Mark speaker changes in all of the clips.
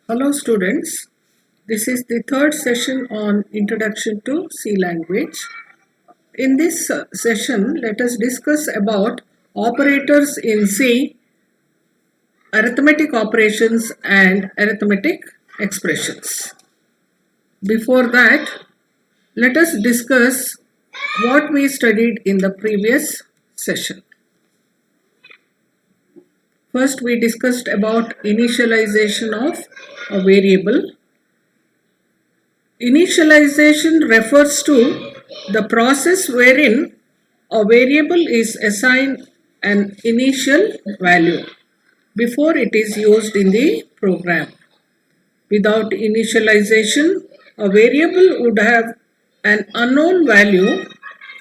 Speaker 1: Hello students, this is the third session on Introduction to C language. In this session, let us discuss about operators in C, arithmetic operations and arithmetic expressions. Before that, let us discuss what we studied in the previous session. First, we discussed about initialization of a variable. Initialization refers to the process wherein a variable is assigned an initial value before it is used in the program. Without initialization, a variable would have an unknown value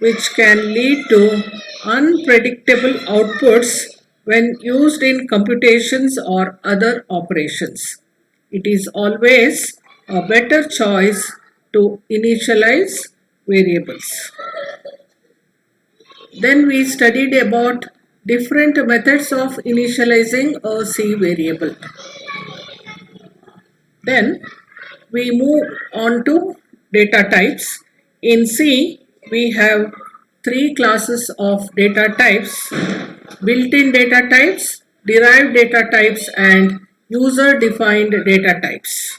Speaker 1: which can lead to unpredictable outputs when used in computations or other operations. It is always a better choice to initialize variables. Then we studied about different methods of initializing a C variable. Then we move on to data types. In C, we have three classes of data types: built-in data types, derived data types, and user-defined data types.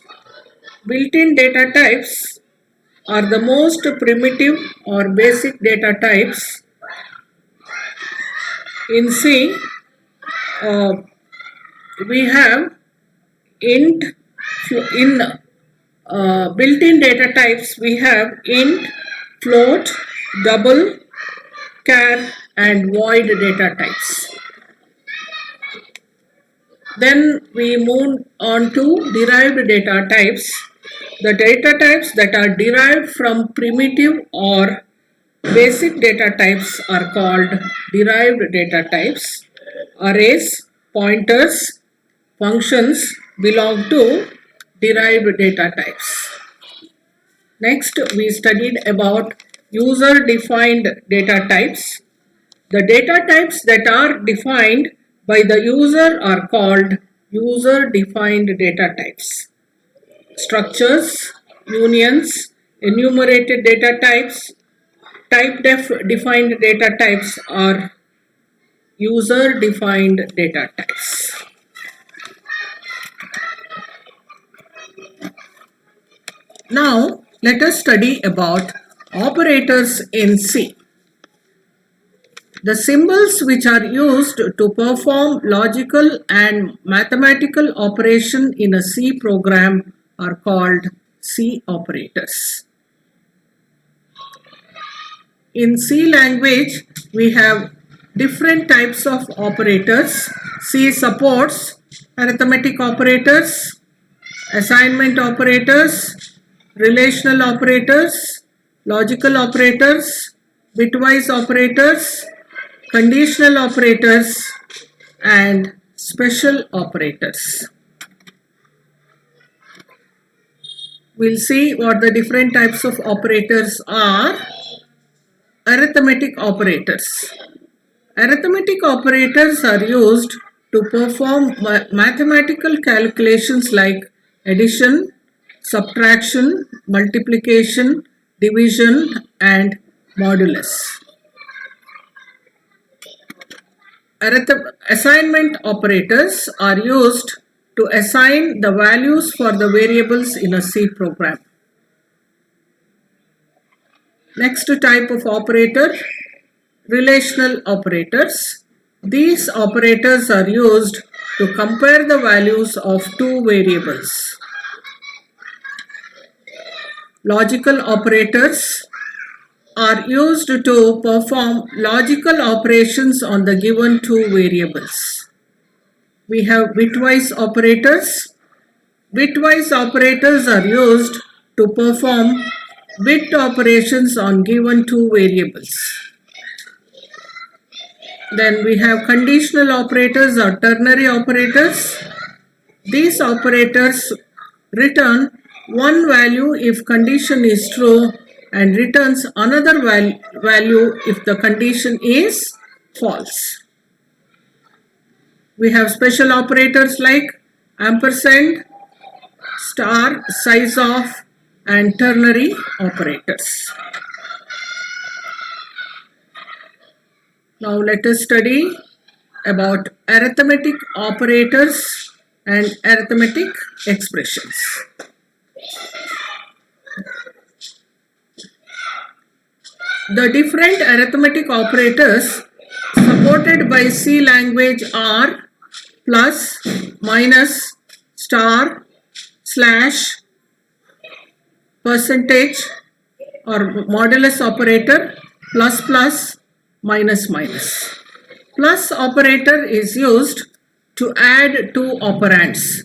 Speaker 1: Built-in data types are the most primitive or basic data types. In C, we have int. In built-in data types, we have int, float, double, char, and void data types. Then we move on to derived data types. The data types that are derived from primitive or basic data types are called derived data types. Arrays, pointers, functions belong to derived data types. Next, we studied about user-defined data types. The data types that are defined by the user are called user-defined data types. Structures, unions, enumerated data types, type-defined data types are user-defined data types. Now, let us study about operators in C. The symbols which are used to perform logical and mathematical operation in a C program are called C operators. In C language, we have different types of operators. C supports arithmetic operators, assignment operators, relational operators, logical operators, bitwise operators, conditional operators, and special operators. We'll see what the different types of operators are. Arithmetic operators. Arithmetic operators are used to perform mathematical calculations like addition, subtraction, multiplication, division, and modulus. Assignment operators are used to assign the values for the variables in a C program. Next type of operator, relational operators. These operators are used to compare the values of two variables. Logical operators are used to perform logical operations on the given two variables. We have bitwise operators. Bitwise operators are used to perform bit operations on given two variables. Then we have conditional operators or ternary operators. These operators return one value if condition is true and returns another value if the condition is false. We have special operators like ampersand, star, size of, and ternary operators. Now let us study about arithmetic operators and arithmetic expressions. The different arithmetic operators supported by C language are plus, minus, star, slash, percentage or modulus operator, plus plus, minus minus. Plus operator is used to add two operands.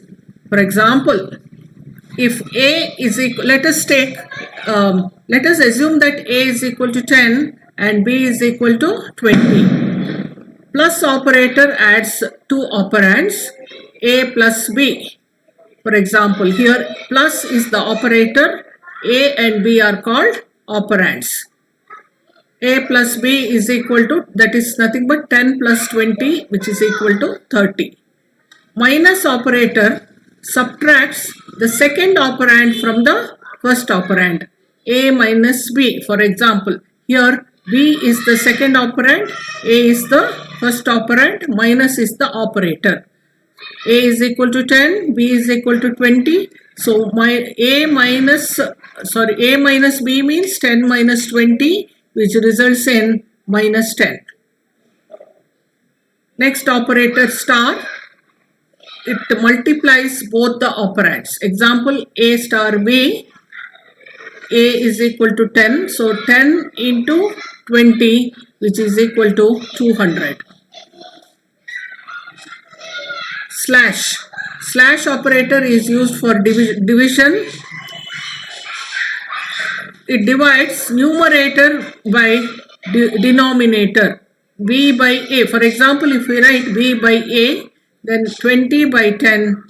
Speaker 1: For example, if A is equal, let us assume that A is equal to 10 and B is equal to 20. Plus operator adds two operands, A plus B. For example, here plus is the operator, A and B are called operands. A plus B is equal to, that is nothing but 10 plus 20, which is equal to 30. Minus operator subtracts the second operand from the first operand, A minus B. For example, here B is the second operand, A is the first operand, minus is the operator. A is equal to 10, B is equal to 20. So A minus B means 10 minus 20, which results in minus 10. Next operator star, it multiplies both the operands. Example, A star B, A is equal to 10. So 10 into 20, which is equal to 200. Slash operator is used for division. It divides numerator by denominator. B by A. For example, if we write B by A, then 20 by 10,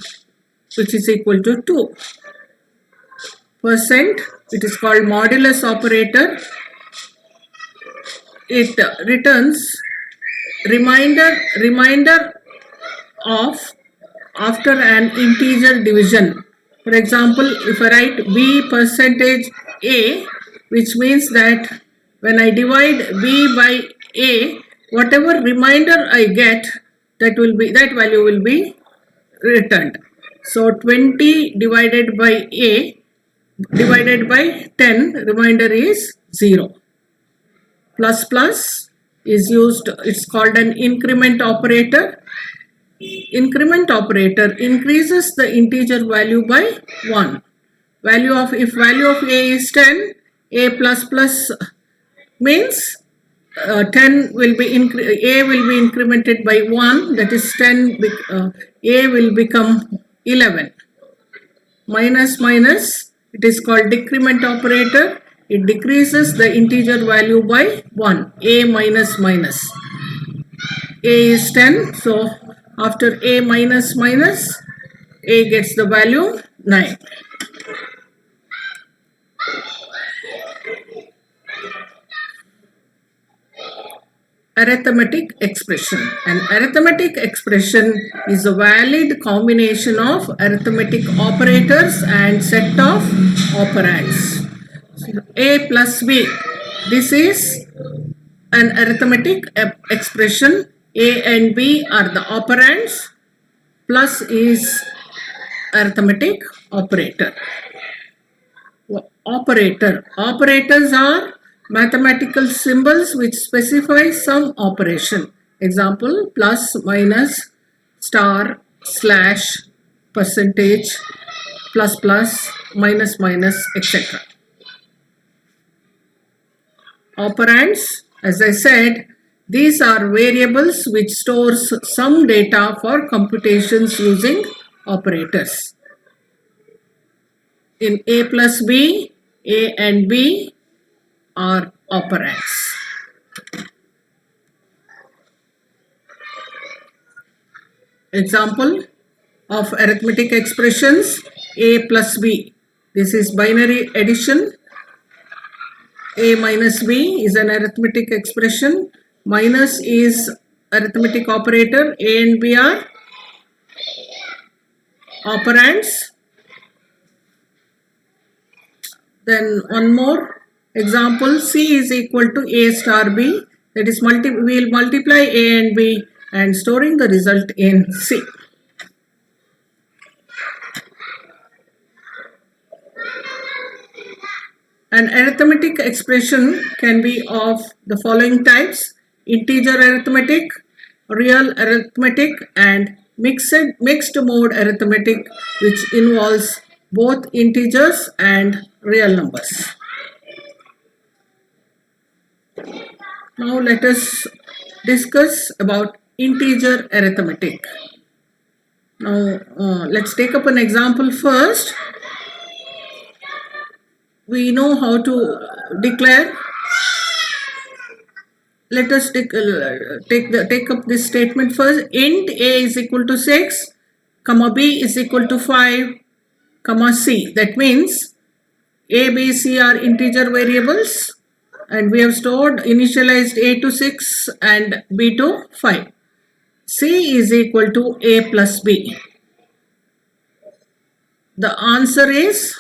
Speaker 1: which is equal to 2. Percent, it is called modulus operator. It returns remainder of after an integer division. For example, if I write B percentage A, which means that when I divide B by A, whatever remainder I get, that value will be returned. So 20 divided by A divided by 10, remainder is 0. Plus plus is used, it's called an increment operator. Increment operator increases the integer value by 1. If value of A is 10, A plus plus means 10 will be A will be incremented by 1, that is 10, A will become 11. Minus minus, it is called decrement operator. It decreases the integer value by 1, A minus minus. A is 10, so after A minus minus, A gets the value 9. Arithmetic expression. An arithmetic expression is a valid combination of arithmetic operators and set of operands. So A plus B, this is an arithmetic expression. A and B are the operands, plus is arithmetic operator. Operators are mathematical symbols which specify some operation. Example, plus, minus, star, slash, percentage, plus plus, minus minus, etc. Operands, as I said, these are variables which stores some data for computations using operators. In A plus B, A and B are operands. Example of arithmetic expressions, A plus B. This is binary addition. A minus B is an arithmetic expression. Minus is arithmetic operator. A and B are operands. Then one more example, C is equal to A star B. That is, we will multiply A and B and storing the result in C. An arithmetic expression can be of the following types: integer arithmetic, real arithmetic, and mixed mode arithmetic, which involves both integers and real numbers. Now let us discuss about integer arithmetic. Now let's take up an example first. We know how to declare. Let us take up this statement first. Int a is equal to 6, comma b is equal to 5, comma c. That means a, b, c are integer variables, and we have initialized a to 6 and b to 5. C is equal to a plus b. The answer is,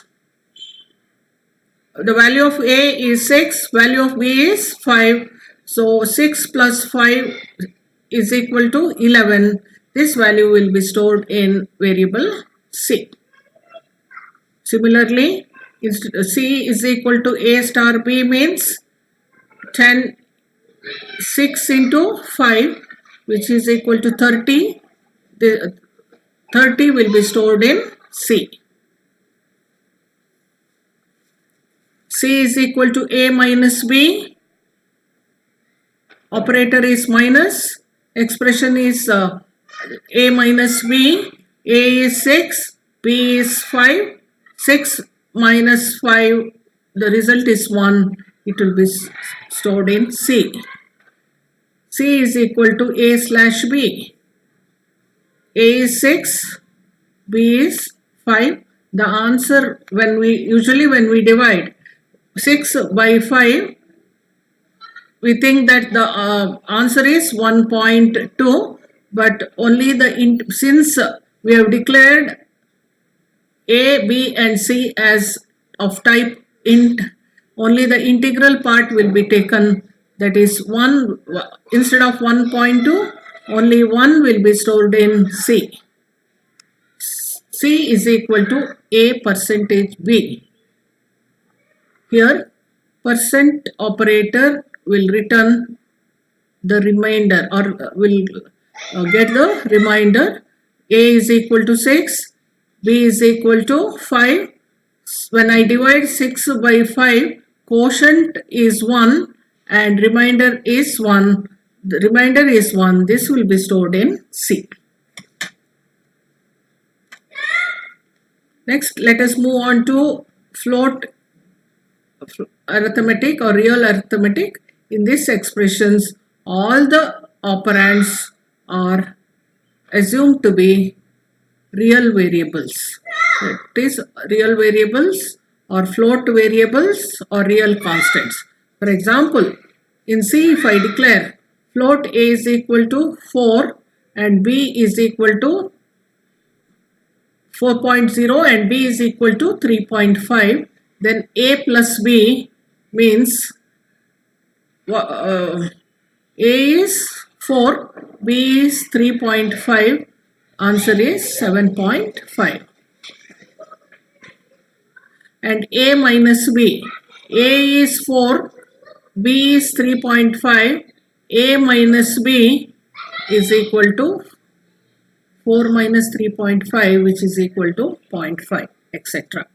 Speaker 1: the value of a is 6, value of b is 5. So 6 plus 5 is equal to 11. This value will be stored in variable C. Similarly, C is equal to a star b means 6 into 5, which is equal to 30. The 30 will be stored in C. C is equal to a minus b. Operator is minus. Expression is a minus b. A is 6, b is 5. 6 minus 5, the result is 1. It will be stored in C. C is equal to a slash b. A is 6, b is 5. The answer, when we divide 6 by 5, we think that the answer is 1.2, but only since we have declared a, b and c as of type int, only the integral part will be taken. That is 1, instead of 1.2, only 1 will be stored in C. C is equal to a percentage b. Here percent operator will return the remainder, or will get the remainder. A is equal to 6, b is equal to 5. When I divide 6 by 5, quotient is 1 and remainder is 1. The remainder is 1. This will be stored in C. Next, let us move on to float arithmetic or real arithmetic. In these expressions, all the operands are assumed to be real variables. It is real variables or float variables or real constants. For example, in C, if I declare float a is equal to 4 and b is equal to 4.0 and b is equal to 3.5, then a plus b means a is 4, b is 3.5, answer is 7.5. And a minus b, a is 4, b is 3.5, a minus b is equal to 4 minus 3.5, which is equal to 0.5, etc.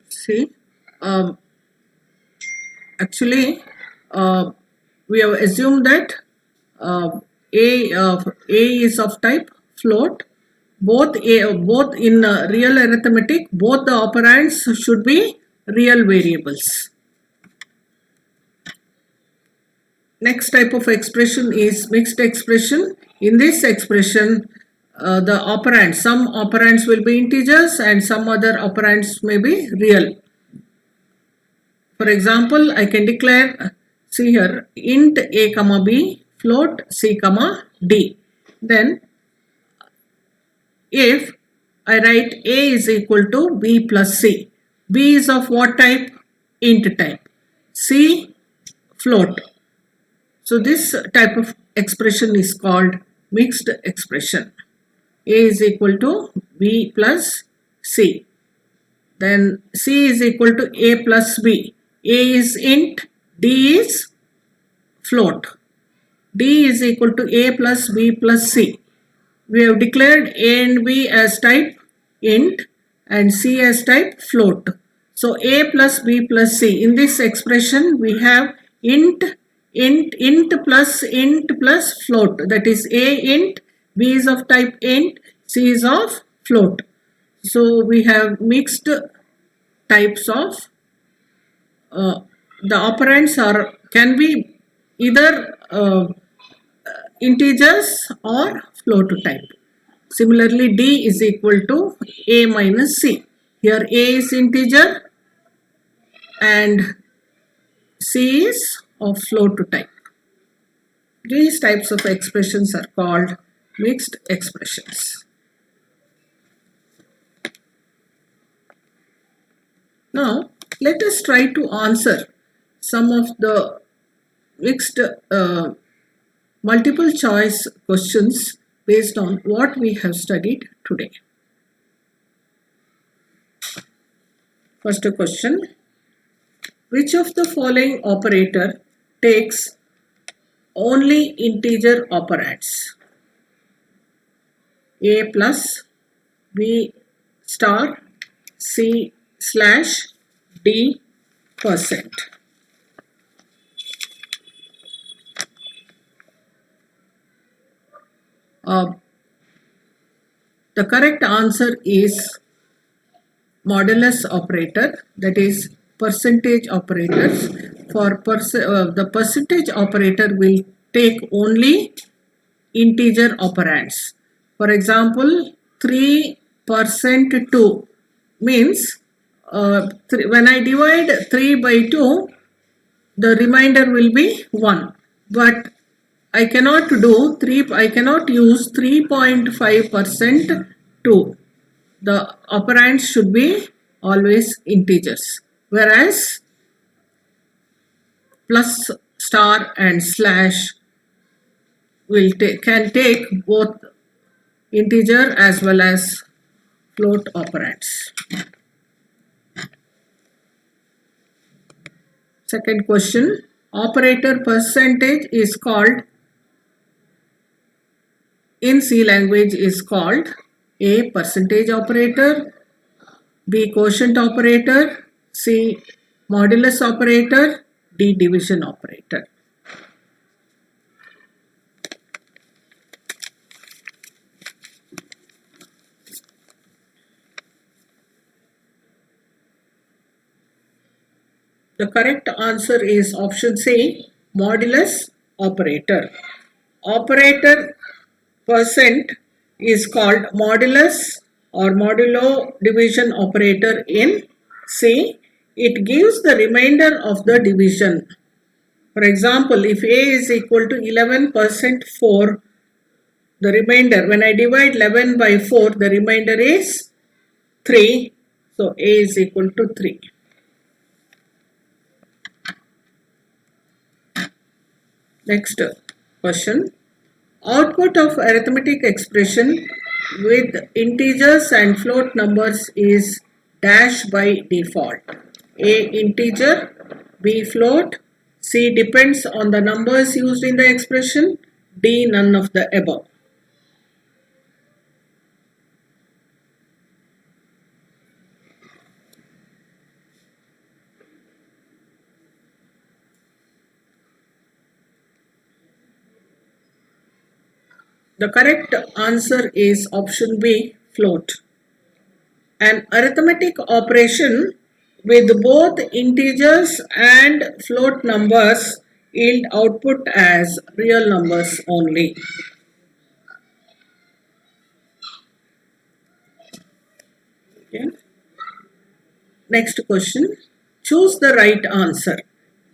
Speaker 1: See, actually, we have assumed that a is of type float. Both in real arithmetic, both the operands should be real variables. Next type of expression is mixed expression. In this expression, the operands, some operands will be integers and some other operands may be real. For example, I can declare, see here, int a comma b float c comma d. Then if I write a is equal to b plus c, b is of what type? Int type, c float. So this type of expression is called mixed expression. A is equal to b plus c. Then c is equal to a plus b. A is int, d is float. D is equal to a plus b plus c. We have declared a and b as type int and c as type float. So a plus b plus c. In this expression we have int plus float. That is a int, b is of type int, c is of float. So we have mixed types of the operands can be either integers or float type. Similarly, d is equal to a minus c. Here a is integer and c is of float type. These types of expressions are called mixed expressions. Now, let us try to answer some of the mixed multiple choice questions based on what we have studied today. First question: which of the following operator takes only integer operands? A plus, B star, C slash, D percent. The correct answer is modulus operator, that is percentage operators. For the percentage operator will take only integer operands. For example, 3% 2 means when I divide 3 by 2, the remainder will be 1. But I cannot use 3.5% 2. The operands should be always integers. Whereas plus, star and slash can take both integer as well as float operands. Second question: operator percentage is called in C language is called A percentage operator, B quotient operator, C modulus operator, D division operator. The correct answer is option C, modulus operator. Operator percent is called modulus or modulo division operator in C. It gives the remainder of the division. For example, if A is equal to 11% 4, the remainder, when I divide 11 by 4, the remainder is 3. So A is equal to 3. Next question. Output of arithmetic expression with integers and float numbers is dash by default. A integer, B float, C depends on the numbers used in the expression, D none of the above. The correct answer is option B, float. An arithmetic operation with both integers and float numbers yield output as real numbers only. Okay. Next question. Choose the right answer.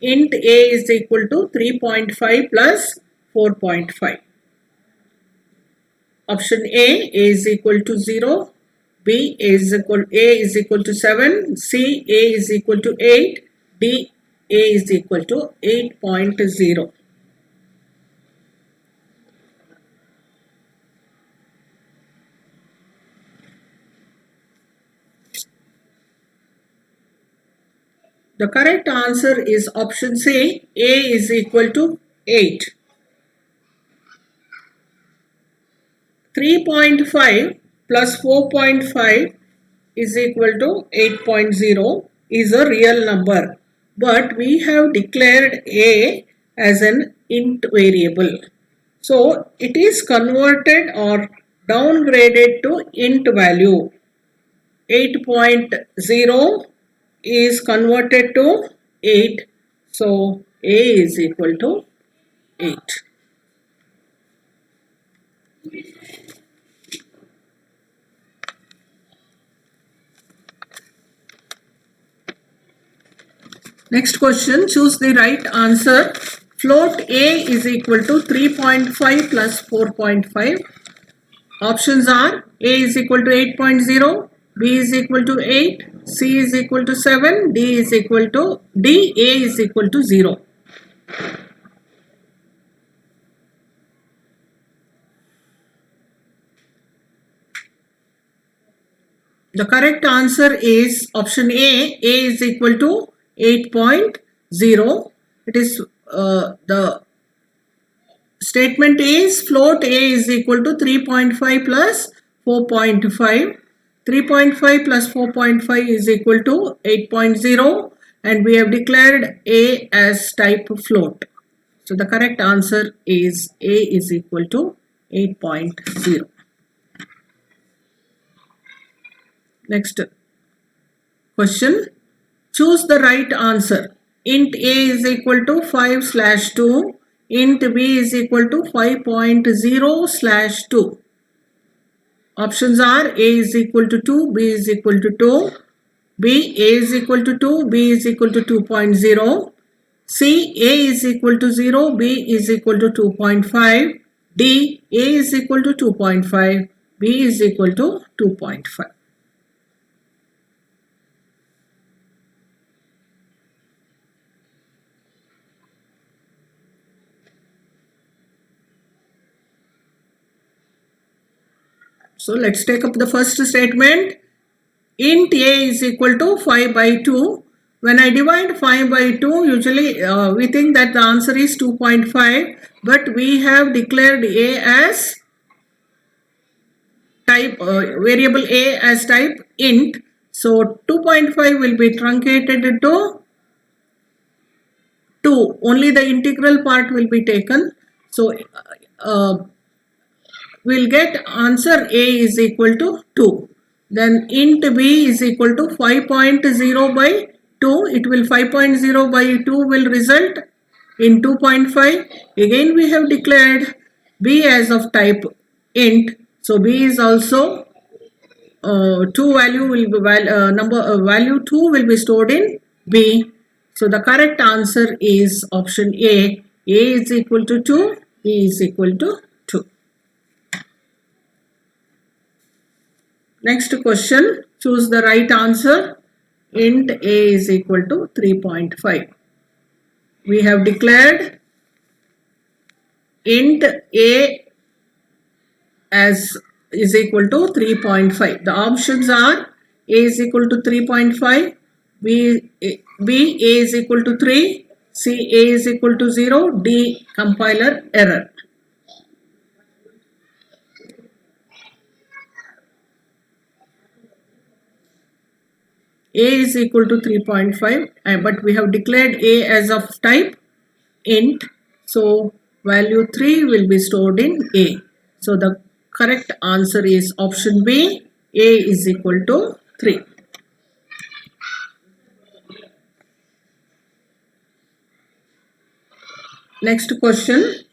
Speaker 1: Int A is equal to 3.5 plus 4.5. Option A is equal to 0, B is equal A is equal to 7, C A is equal to 8, D A is equal to 8.0. The correct answer is option C, A is equal to 8. 3.5 plus 4.5 is equal to 8.0 is a real number, but we have declared A as an int variable. So it is converted or downgraded to int value. 8.0 is converted to 8. So A is equal to 8. Next question, choose the right answer. Float A is equal to 3.5 plus 4.5. Options are A is equal to 8.0, B is equal to 8, C is equal to 7, D is equal to D, A is equal to 0. The correct answer is option A. A is equal to 8.0. It is the statement is float A is equal to 3.5 plus 4.5. 3.5 plus 4.5 is equal to 8.0, and we have declared A as type float. So the correct answer is A is equal to 8.0. Next question. Choose the right answer. Int A is equal to 5/2. Int B is equal to 5.0/2. Options are A is equal to 2, B is equal to 2, B A is equal to 2, B is equal to 2.0, C A is equal to 0, B is equal to 2.5, D A is equal to 2.5, B is equal to 2.5. So let's take up the first statement. Int A is equal to 5/2. When I divide 5/2, usually we think that the answer is 2.5, but we have declared A as type variable A as type int. So 2.5 will be truncated to 2. Only the integral part will be taken. So we'll get answer A is equal to 2. Then int B is equal to 5.0/2. It will 5.0/2 will result in 2.5. Again we have declared B as of type int. So B is also 2 value will be value 2 will be stored in B. So the correct answer is option A. A is equal to 2. B is equal to 2. Next question, choose the right answer. Int A is equal to 3.5. We have declared int A as is equal to 3.5. The options are A is equal to 3.5, B A is equal to 3, C A is equal to 0, D compiler error. A is equal to 3.5, but we have declared A as of type int. So value 3 will be stored in A. So the correct answer is option B. A is equal to 3. Next question.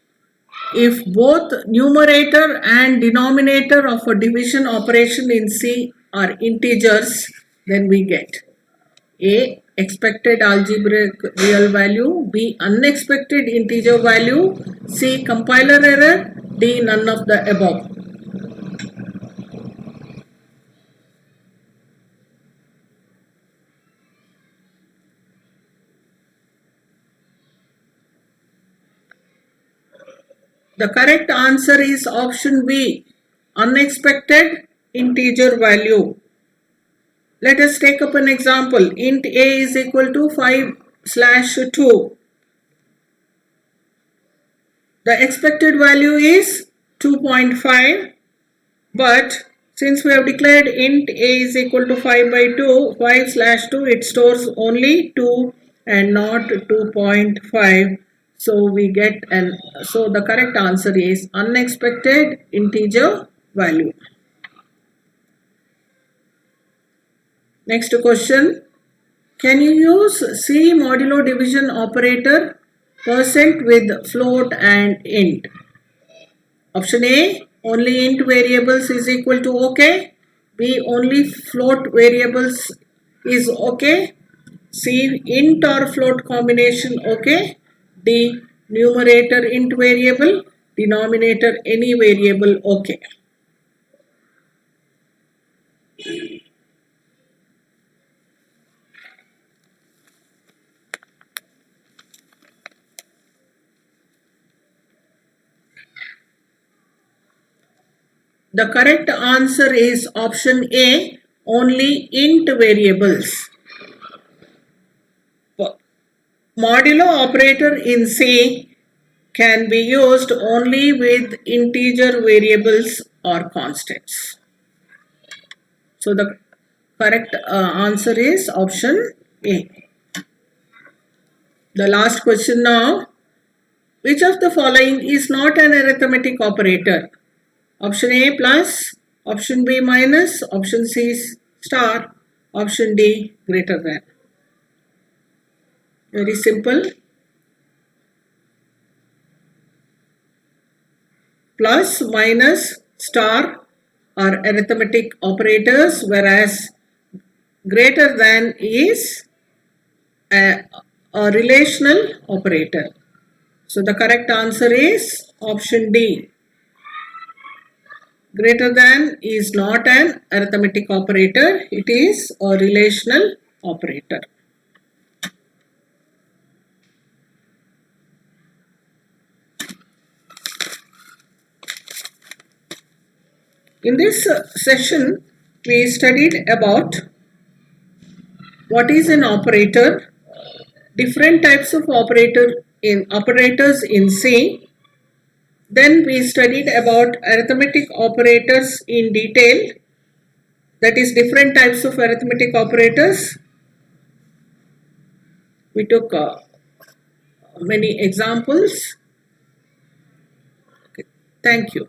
Speaker 1: If both numerator and denominator of a division operation in C are integers, then we get A expected algebraic real value, B unexpected integer value, C compiler error, D none of the above. The correct answer is option B, unexpected integer value. Let us take up an example. Int a is equal to 5/2. The expected value is 2.5, but since we have declared int a is equal to 5/2, 5/2, it stores only 2 and not 2.5. So we get so the correct answer is unexpected integer value. Next question. Can you use C modulo division operator % with float and int? Option A, only int variables is equal to OK. B, only float variables is OK. C, int or float combination OK. D, numerator int variable, denominator any variable OK. The correct answer is option A, only int variables. Modulo operator in C can be used only with integer variables or constants. So the correct answer is option A. The last question now. Which of the following is not an arithmetic operator? Option A plus, option B minus, option C star, option D greater than. Very simple. Plus, minus, star are arithmetic operators, whereas greater than is a relational operator. So the correct answer is option D. Greater than is not an arithmetic operator, it is a relational operator. In this session, we studied about what is an operator, different types of operators in C. Then we studied about arithmetic operators in detail, that is different types of arithmetic operators. We took many examples. Okay. Thank you.